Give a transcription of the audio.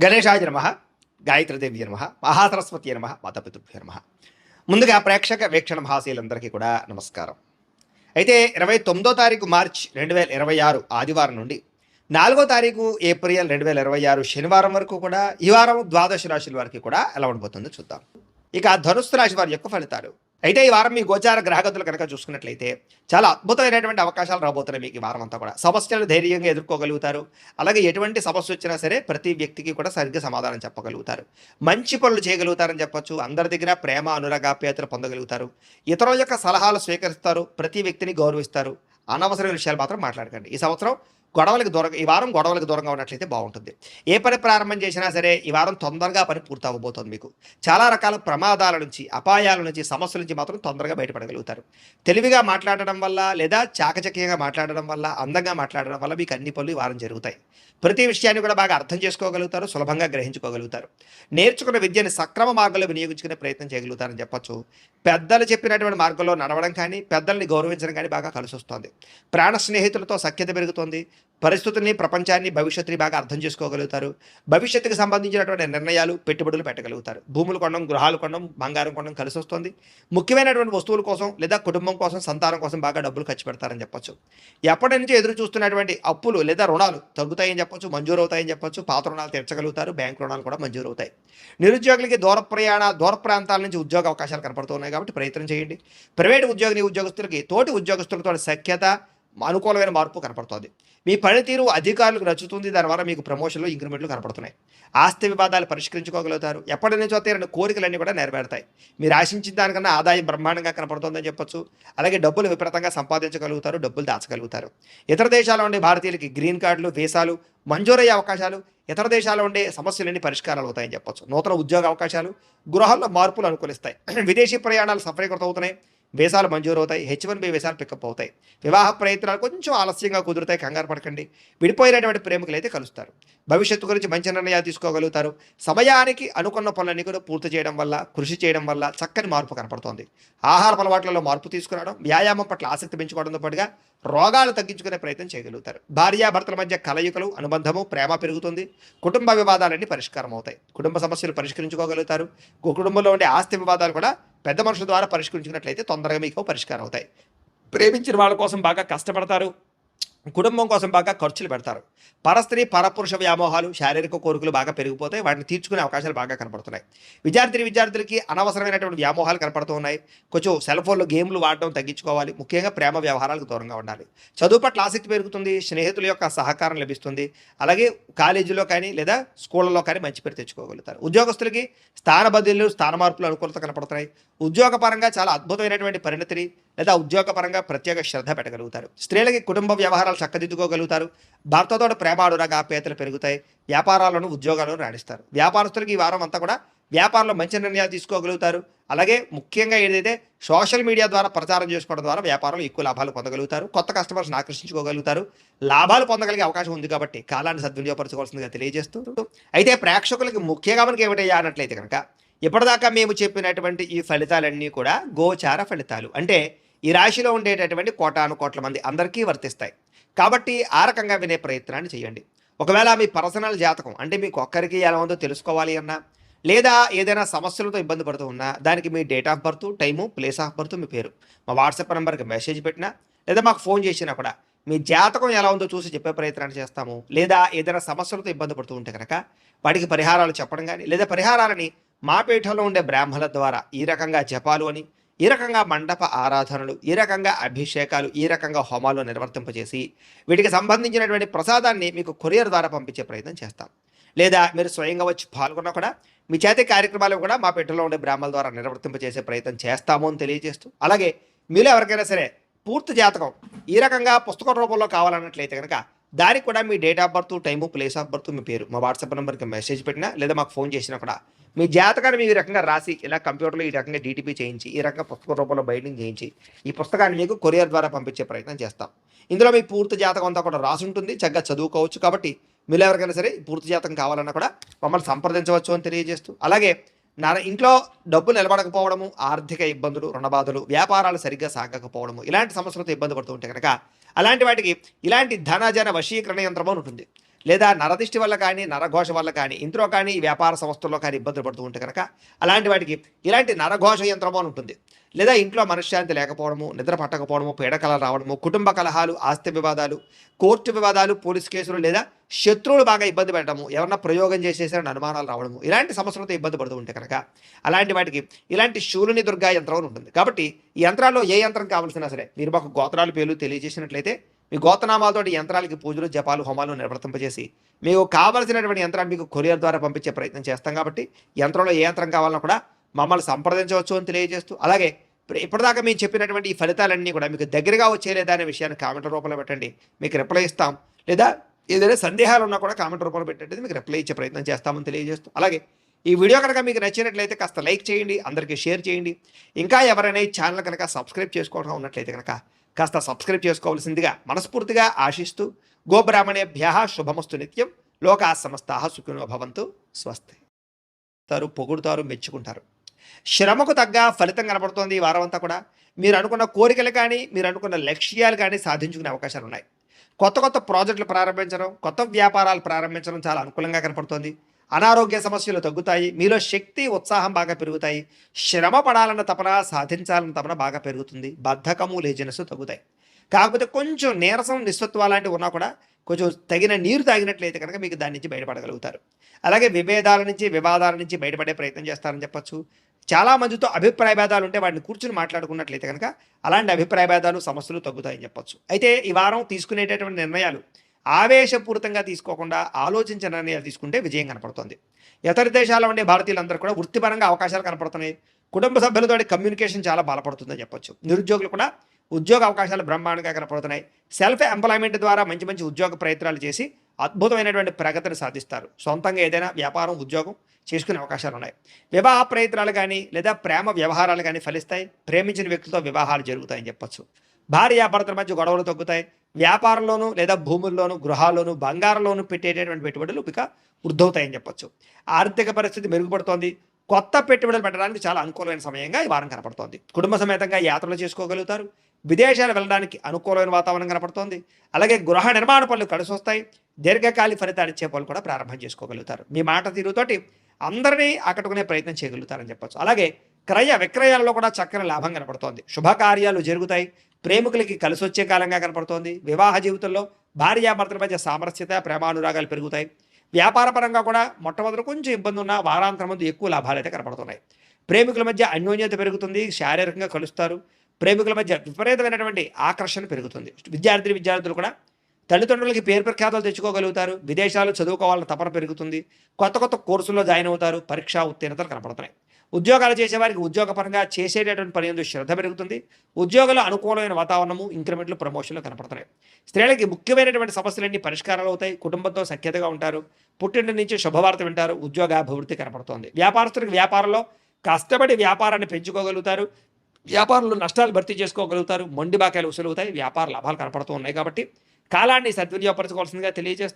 గణేశాయ నమః, గాయత్రీదేవి నమః, మహాసరస్వతి నమః, మాతాపితృభ్యో నమః. ముందుగా ప్రేక్షక వీక్షణ మహాశీలందరికీ కూడా నమస్కారం. అయితే 29వ తారీఖు మార్చ్ 2026 ఆదివారం నుండి 4వ తారీఖు ఏప్రిల్ 2026 శనివారం వరకు కూడా ఈ వారం ద్వాదశ రాశుల వారికి కూడా ఎలా ఉండబోతుందో చూద్దాం. ఇక ధనుస్సు రాశి వారి యొక్క ఫలితాలు. అయితే ఈ వారం మీ గోచార గ్రహగతులు కనుక చూసుకున్నట్లయితే చాలా అద్భుతమైనటువంటి అవకాశాలు రాబోతున్నాయి. మీకు ఈ వారం అంతా కూడా సమస్యలు ధైర్యంగా ఎదుర్కోగలుగుతారు. అలాగే ఎటువంటి సమస్య వచ్చినా సరే ప్రతి వ్యక్తికి కూడా సరిగ్గా సమాధానం చెప్పగలుగుతారు. మంచి పనులు చేయగలుగుతారని చెప్పొచ్చు. అందరి దగ్గర ప్రేమ అనురాగాప్యాయతలు పొందగలుగుతారు. ఇతరుల యొక్క సలహాలు స్వీకరిస్తారు. ప్రతి వ్యక్తిని గౌరవిస్తారు. అనవసరమైన విషయాలు మాత్రం మాట్లాడకండి. ఈ సంవత్సరం ఈ వారం గొడవలకు దూరంగా ఉన్నట్లయితే బాగుంటుంది. ఏ పని ప్రారంభం చేసినా సరే ఈ వారం తొందరగా పని పూర్తి అవ్వబోతోంది. మీకు చాలా రకాల ప్రమాదాల నుంచి, అపాయాల నుంచి, సమస్యల నుంచి మాత్రం తొందరగా బయటపడగలుగుతారు. తెలివిగా మాట్లాడడం వల్ల లేదా చాకచక్యంగా మాట్లాడడం వల్ల, అందంగా మాట్లాడడం వల్ల మీకు అన్ని పనులు ఈ వారం జరుగుతాయి. ప్రతి విషయాన్ని కూడా బాగా అర్థం చేసుకోగలుగుతారు. సులభంగా గ్రహించుకోగలుగుతారు. నేర్చుకున్న విద్యని సక్రమ మార్గంలో వినియోగించుకునే ప్రయత్నం చేయగలుగుతారని చెప్పొచ్చు. పెద్దలు చెప్పినటువంటి మార్గంలో నడవడం కానీ, పెద్దల్ని గౌరవించడం కానీ బాగా కలిసి వస్తుంది. ప్రాణ స్నేహితులతో సఖ్యత పెరుగుతుంది. పరిస్థితుల్ని, ప్రపంచాన్ని, భవిష్యత్తుని బాగా అర్థం చేసుకోగలుగుతారు. భవిష్యత్తుకు సంబంధించినటువంటి నిర్ణయాలు, పెట్టుబడులు పెట్టగలుగుతారు. భూములు కొనడం, గృహాలు కొనడం, బంగారం కొనడం కలిసి వస్తుంది. ముఖ్యమైనటువంటి వస్తువుల కోసం లేదా కుటుంబం కోసం, సంతానం కోసం బాగా డబ్బులు ఖర్చు పెడతారని చెప్పొచ్చు. ఎప్పటి నుంచో ఎదురు చూస్తున్నటువంటి అప్పులు లేదా రుణాలు తగ్గుతాయని చెప్పొచ్చు, మంజూరు అవుతాయని చెప్పొచ్చు. పాత రుణాలు తీర్చగలుగుతారు. బ్యాంక్ రుణాలు కూడా మంజూరు అవుతాయి. నిరుద్యోగులకి దూర ప్రాంతాల నుంచి ఉద్యోగ అవకాశాలు కనపడుతున్నాయి కాబట్టి ప్రయత్నం చేయండి. ప్రైవేటు ఉద్యోగులకి తోటి ఉద్యోగస్తులతో సఖ్యత, అనుకూలమైన మార్పు కనపడుతోంది. మీ పనితీరు అధికారులకు నచ్చుతుంది. దానివల్ల మీకు ప్రమోషన్లు, ఇంక్రిమెంట్లు కనపడుతున్నాయి. ఆస్తి వివాదాలు పరిష్కరించుకోగలుగుతారు. ఎప్పటి నుంచో తీరని కోరికలన్నీ కూడా నెరవేరుతాయి. మీరు ఆశించిన దానికన్నా ఆదాయం బ్రహ్మాండంగా కనపడుతుందని చెప్పొచ్చు. అలాగే డబ్బులు విపరీతంగా సంపాదించగలుగుతారు. డబ్బులు దాచగలుగుతారు. ఇతర దేశాల్లో ఉండే భారతీయులకి గ్రీన్ కార్డులు, వీసాలు మంజూరయ్యే అవకాశాలు, ఇతర దేశాల్లో ఉండే సమస్యలన్నీ పరిష్కారాలు అవుతాయని చెప్పొచ్చు. నూతన ఉద్యోగ అవకాశాలు, గృహాల్లో మార్పులు అనుకూలిస్తాయి. విదేశీ ప్రయాణాలు సఫలీకృతం అవుతున్నాయి. వీసాలు మంజూరు అవుతాయి. H1B వీసాలు పికప్ అవుతాయి. వివాహ ప్రయత్నాలు కొంచెం ఆలస్యంగా కుదురుతాయి. కంగారు పడకండి. విడిపోయినటువంటి ప్రేమికులు అయితే కలుస్తారు. భవిష్యత్తు గురించి మంచి నిర్ణయాలు తీసుకోగలుగుతారు. సమయానికి అనుకున్న పనులన్నీ కూడా పూర్తి చేయడం వల్ల, కృషి చేయడం వల్ల చక్కని మార్పు కనపడుతోంది. ఆహార అలవాట్లలో మార్పు తీసుకురావడం, వ్యాయామం పట్ల ఆసక్తి పెంచుకోవడంతో పాటుగా రోగాలు తగ్గించుకునే ప్రయత్నం చేయగలుగుతారు. భార్యాభర్తల మధ్య కలయికలు, అనుబంధము, ప్రేమ పెరుగుతుంది. కుటుంబ వివాదాలన్నీ పరిష్కారం అవుతాయి. కుటుంబ సమస్యలు పరిష్కరించుకోగలుగుతారు. కుటుంబంలో ఉండే ఆస్తి వివాదాలు కూడా పెద్ద మనుషుల ద్వారా పరిష్కరించుకున్నట్లయితే తొందరగా మీకు పరిష్కారం అవుతాయి. ప్రేమించిన వాళ్ళ కోసం బాగా కష్టపడతారు. కుటుంబం కోసం బాగా ఖర్చులు పెడతారు. పరస్త్రీ పరపురుష వ్యామోహాలు, శారీరక కోరికలు బాగా పెరిగిపోతాయి. వాటిని తీర్చుకునే అవకాశాలు బాగా కనపడుతున్నాయి. విద్యార్థులకి అనవసరమైనటువంటి వ్యామోహాలు కనపడుతూ ఉన్నాయి. కొంచెం సెల్ ఫోన్లో గేమ్లు వాడడం తగ్గించుకోవాలి. ముఖ్యంగా ప్రేమ వ్యవహారాలకు దూరంగా ఉండాలి. చదువు పట్ల ఆసక్తి పెరుగుతుంది. స్నేహితుల యొక్క సహకారం లభిస్తుంది. అలాగే కాలేజీలో కానీ లేదా స్కూళ్ళలో కానీ మంచి పేరు తెచ్చుకోగలుగుతారు. ఉద్యోగస్తులకి స్థాన బదిలీలు, స్థాన మార్పులు అనుకూలత కనపడుతున్నాయి. ఉద్యోగపరంగా చాలా అద్భుతమైనటువంటి పరిణతిని లేదా ఉద్యోగపరంగా ప్రత్యేక శ్రద్ధ పెట్టగలుగుతారు. స్త్రీలకి కుటుంబ వ్యవహారాలు చక్కదిద్దుకోగలుగుతారు. భర్తతో ప్రేమ అనురాగాప్యాయతలు పెరుగుతాయి. వ్యాపారాలను, ఉద్యోగాలను రాణిస్తారు. వ్యాపారస్తులకి ఈ వారం అంతా కూడా వ్యాపారంలో మంచి నిర్ణయాలు తీసుకోగలుగుతారు. అలాగే ముఖ్యంగా ఏదైతే సోషల్ మీడియా ద్వారా ప్రచారం చేసుకోవడం ద్వారా వ్యాపారంలో ఎక్కువ లాభాలు పొందగలుగుతారు. కొత్త కస్టమర్స్ని ఆకర్షించుకోగలుగుతారు. లాభాలు పొందగలిగే అవకాశం ఉంది కాబట్టి కాలాన్ని సద్వినియోగపరచుకోవాల్సిందిగా తెలియజేస్తూ, అయితే ప్రేక్షకులకి ముఖ్యంగా మనకి ఏమిటయ్యా అన్నట్లయితే కనుక ఇప్పటిదాకా మేము చెప్పినటువంటి ఈ ఫలితాలన్నీ కూడా గోచార ఫలితాలు. అంటే ఈ రాశిలో ఉండేటటువంటి కోటాను కోట్ల మంది అందరికీ వర్తిస్తాయి. కాబట్టి ఆ రకంగా వినే ప్రయత్నాన్ని చేయండి. ఒకవేళ మీ పర్సనల్ జాతకం అంటే మీకు ఒక్కరికి ఎలా ఉందో తెలుసుకోవాలి అన్నా, లేదా ఏదైనా సమస్యలతో ఇబ్బంది పడుతూ ఉన్నా, దానికి మీ date of birth, time, place of birth, మీ పేరు మా వాట్సాప్ నెంబర్కి మెసేజ్ పెట్టినా లేదా మాకు ఫోన్ చేసినా కూడా మీ జాతకం ఎలా ఉందో చూసి చెప్పే ప్రయత్నాన్ని చేస్తాము. లేదా ఏదైనా సమస్యలతో ఇబ్బంది పడుతూ ఉంటే కనుక వాటికి పరిహారాలు చెప్పడం కానీ, లేదా పరిహారాలని మా పీఠంలో ఉండే బ్రాహ్మణుల ద్వారా ఈ రకంగా జపాలు అని, ఈ రకంగా మండప ఆరాధనలు, ఈ రకంగా అభిషేకాలు, ఈ రకంగా హోమాలు నిర్వర్తింపజేసి వీటికి సంబంధించినటువంటి ప్రసాదాన్ని మీకు కొరియర్ ద్వారా పంపించే ప్రయత్నం చేస్తాం. లేదా మీరు స్వయంగా వచ్చి పాల్గొన్నా కూడా మీ చేతి కార్యక్రమాలు కూడా మా పీఠంలో ఉండే బ్రాహ్మణుల ద్వారా నిర్వర్తింపజేసే ప్రయత్నం చేస్తాము అని తెలియజేస్తూ, అలాగే మీలో ఎవరికైనా సరే పూర్తి జాతకం ఈ రకంగా పుస్తక రూపంలో కావాలన్నట్లయితే కనుక దానికి కూడా మీ date of birth, time, place of birth, మీ పేరు మా వాట్సాప్ నెంబర్కి మెసేజ్ పెట్టినా లేదా మాకు ఫోన్ చేసినా కూడా మీ జాతకాన్ని మీ రకంగా రాసి ఇలా కంప్యూటర్లో ఈ రకంగా DTP చేయించి, ఈ రకంగా పుస్తక రూపంలో బైండింగ్ చేయించి ఈ పుస్తకాన్ని మీకు కొరియర్ ద్వారా పంపించే ప్రయత్నం చేస్తాం. ఇందులో మీ పూర్తి జాతకం అంతా కూడా రాసి ఉంటుంది. చక్కగా చదువుకోవచ్చు. కాబట్టి మీరు ఎవరికైనా సరే పూర్తి జాతకం కావాలన్నా కూడా మమ్మల్ని సంప్రదించవచ్చు అని తెలియజేస్తూ, అలాగే నా ఇంట్లో డబ్బు నిలబడకపోవడము, ఆర్థిక ఇబ్బందులు, రుణబాధలు, వ్యాపారాలు సరిగ్గా సాగకపోవడము, ఇలాంటి సమస్యలతో ఇబ్బంది పడుతూ ఉంటే కనుక అలాంటి వాటికి ఇలాంటి ధనజన వశీకరణ యంత్రం అని ఉంటుంది. లేదా నరదిష్టి వల్ల కానీ నరఘోష వల్ల కానీ ఇంట్లో కానీ ఈ వ్యాపార సంస్థల్లో కానీ ఇబ్బందులు పడుతూ ఉంటే కనుక అలాంటి వాటికి ఇలాంటి నరఘోష యంత్రము అని ఉంటుంది. లేదా ఇంట్లో మనశ్శాంతి లేకపోవడము, నిద్ర పట్టకపోవడము, పీడకలలు రావడము, కుటుంబ కలహాలు, ఆస్తి వివాదాలు, కోర్టు వివాదాలు, పోలీస్ కేసులు, లేదా శత్రువులు బాగా ఇబ్బంది పెట్టడము, ఎవరన్నా ప్రయోగం చేసేసారని అనుమానాలు రావడము, ఇలాంటి సమస్యలతో ఇబ్బంది పడుతూ ఉంటే కనుక అలాంటి వాటికి ఇలాంటి శూలిని దుర్గా యంత్రం అని ఉంటుంది. కాబట్టి ఈ యంత్రాల్లో ఏ యంత్రం కావాల్సినా సరే మీరు మాకు గోత్రాలు పేర్లు తెలియజేసినట్లయితే మీ గోత్రనామాలతో యంత్రాలకి పూజలు, జపాలు, హోమాలు నిర్వర్తింపజేసి మీకు కావలసినటువంటి యంత్రాన్ని మీకు కొరియర్ ద్వారా పంపించే ప్రయత్నం చేస్తాం. కాబట్టి యంత్రంలో ఏ యంత్రం కావాలన్నా కూడా మమ్మల్ని సంప్రదించవచ్చు అని తెలియజేస్తూ, అలాగే ఇప్పటిదాకా మేము చెప్పినటువంటి ఈ ఫలితాలన్నీ కూడా మీకు దగ్గరగా వచ్చేలేదా అనే విషయాన్ని కామెంట్ రూపంలో పెట్టండి, మీకు రిప్లై ఇస్తాం. లేదా ఏదైనా సందేహాలు ఉన్నా కూడా కామెంట్ రూపంలో పెట్టండి, మీకు రిప్లై ఇచ్చే ప్రయత్నం చేస్తామని తెలియజేస్తూ, అలాగే ఈ వీడియో కనుక మీకు నచ్చినట్లయితే కాస్త లైక్ చేయండి, అందరికీ షేర్ చేయండి. ఇంకా ఎవరైనా ఈ ఛానల్ కనుక సబ్స్క్రైబ్ చేసుకోవడం ఉన్నట్లయితే కనుక కాస్త సబ్స్క్రైబ్ చేసుకోవాల్సిందిగా మనస్ఫూర్తిగా ఆశిస్తూ, గోబ్రాహ్మణేభ్యః శుభమస్తు నిత్యం, లోకా సమస్తాః సుఖినో భవంతు, స్వస్తి. పొగుడుతారు, మెచ్చుకుంటారు. శ్రమకు తగ్గ ఫలితం కనబడుతోంది ఈ వారం అంతా కూడా. మీరు అనుకున్న కోరికలు కానీ మీరు అనుకున్న లక్ష్యాలు కానీ సాధించుకునే అవకాశాలు ఉన్నాయి. కొత్త కొత్త ప్రాజెక్టులు ప్రారంభించడం, కొత్త వ్యాపారాలు ప్రారంభించడం చాలా అనుకూలంగా కనపడుతోంది. అనారోగ్య సమస్యలు తగ్గుతాయి, మీలో శక్తి, ఉత్సాహం బాగా పెరుగుతాయి. శ్రమ పడాలన్న తపన, సాధించాలన్న తపన బాగా పెరుగుతుంది. బద్ధకము, లేజినెస్ తగ్గుతాయి. కాకపోతే కొంచెం నీరసం, నిస్సత్వ లాంటివి ఉన్నా కూడా కొంచెం తగిన నీరు తాగినట్లయితే కనుక మీకు దాని నుంచి బయటపడగలుగుతారు. అలాగే విభేదాల నుంచి, వివాదాల నుంచి బయటపడే ప్రయత్నం చేస్తారని చెప్పచ్చు. చాలా మందితో అభిప్రాయ భేదాలు ఉంటే వాటిని కూర్చుని మాట్లాడుకున్నట్లయితే కనుక అలాంటి అభిప్రాయ భేదాలు, సమస్యలు తగ్గుతాయని చెప్పచ్చు. అయితే ఈ వారం తీసుకునేటటువంటి నిర్ణయాలు ఆవేశపూరితంగా తీసుకోకుండా ఆలోచించిన నిర్ణయాలు తీసుకుంటే విజయం కనపడుతుంది. ఇతర దేశాల్లో ఉండే భారతీయులందరూ కూడా వృత్తిపరంగా అవకాశాలు కనపడుతున్నాయి. కుటుంబ సభ్యులతో కమ్యూనికేషన్ చాలా బలపడుతుందని చెప్పొచ్చు. నిరుద్యోగులు కూడా ఉద్యోగ అవకాశాలు బ్రహ్మాండంగా కనపడుతున్నాయి. సెల్ఫ్ ఎంప్లాయ్మెంట్ ద్వారా మంచి మంచి ఉద్యోగ ప్రయత్నాలు చేసి అద్భుతమైనటువంటి ప్రగతిని సాధిస్తారు. సొంతంగా ఏదైనా వ్యాపారం, ఉద్యోగం చేసుకునే అవకాశాలు ఉన్నాయి. వివాహ ప్రయత్నాలు కానీ లేదా ప్రేమ వ్యవహారాలు కానీ ఫలిస్తాయి. ప్రేమించిన వ్యక్తులతో వివాహాలు జరుగుతాయని చెప్పొచ్చు. భార్యాభర్తల మధ్య గొడవలు తగ్గుతాయి. వ్యాపారంలోనూ లేదా భూముల్లోనూ, గృహాల్లోనూ, బంగారంలోనూ పెట్టేటటువంటి పెట్టుబడులు ఇక వృద్ధవుతాయని చెప్పొచ్చు. ఆర్థిక పరిస్థితి మెరుగుపడుతోంది. కొత్త పెట్టుబడులు పెట్టడానికి చాలా అనుకూలమైన సమయంగా ఈ వారం కనపడుతోంది. కుటుంబ సమేతంగా యాత్రలు చేసుకోగలుగుతారు. విదేశాలు వెళ్ళడానికి అనుకూలమైన వాతావరణం కనపడుతోంది. అలాగే గృహ నిర్మాణ పనులు కలిసి వస్తాయి. దీర్ఘకాలిక ఫలితాలు ఇచ్చే పనులు కూడా ప్రారంభం చేసుకోగలుగుతారు. మీ మాట తీరుతోటి అందరినీ ఆకట్టుకునే ప్రయత్నం చేయగలుగుతారని చెప్పొచ్చు. అలాగే క్రయ విక్రయాలలో కూడా చక్కని లాభం కనపడుతోంది. శుభకార్యాలు జరుగుతాయి. ప్రేమికులకి కలిసి వచ్చే కాలంగా కనపడుతోంది. వివాహ జీవితంలో భార్యాభర్తల మధ్య సామరస్యత, ప్రేమానురాగాలు పెరుగుతాయి. వ్యాపార పరంగా కూడా మొట్టమొదటి కొంచెం ఇబ్బంది ఉన్న వారాంతరం ముందు ఎక్కువ లాభాలు అయితే కనపడుతున్నాయి. ప్రేమికుల మధ్య అన్యోన్యత పెరుగుతుంది. శారీరకంగా కలుస్తారు. ప్రేమికుల మధ్య విపరీతమైనటువంటి ఆకర్షణ పెరుగుతుంది. విద్యార్థులు కూడా తల్లిదండ్రులకి పేరు ప్రఖ్యాతలు తెచ్చుకోగలుగుతారు. విదేశాలు చదువుకోవాలన్న తపన పెరుగుతుంది. కొత్త కొత్త కోర్సుల్లో జాయిన్ అవుతారు. పరీక్షా ఉత్తీర్ణతలు కనపడుతున్నాయి. ఉద్యోగాలు చేసేవారికి ఉద్యోగపరంగా చేసేటటువంటి పని ఎందుకు శ్రద్ధ పెరుగుతుంది. ఉద్యోగాలు అనుకూలమైన వాతావరణము, ఇంక్రిమెంట్లు, ప్రమోషన్లు కనపడుతున్నాయి. స్త్రీలకి ముఖ్యమైనటువంటి సమస్యలన్నీ పరిష్కారాలు అవుతాయి. కుటుంబంతో సఖ్యతగా ఉంటారు. పుట్టింటి నుంచి శుభవార్త వింటారు. ఉద్యోగాభివృద్ధి కనపడుతోంది. వ్యాపారస్తులకు వ్యాపారంలో కష్టపడి వ్యాపారాన్ని పెంచుకోగలుగుతారు. వ్యాపారంలో నష్టాలు భర్తీ చేసుకోగలుగుతారు. మొండి బాకాయలు వసూలవుతాయి. వ్యాపార లాభాలు కనపడుతూ ఉన్నాయి. కాబట్టి కాలాన్ని సద్వినియోగపరచుకోవాల్సిందిగా తెలియజేస్తారు.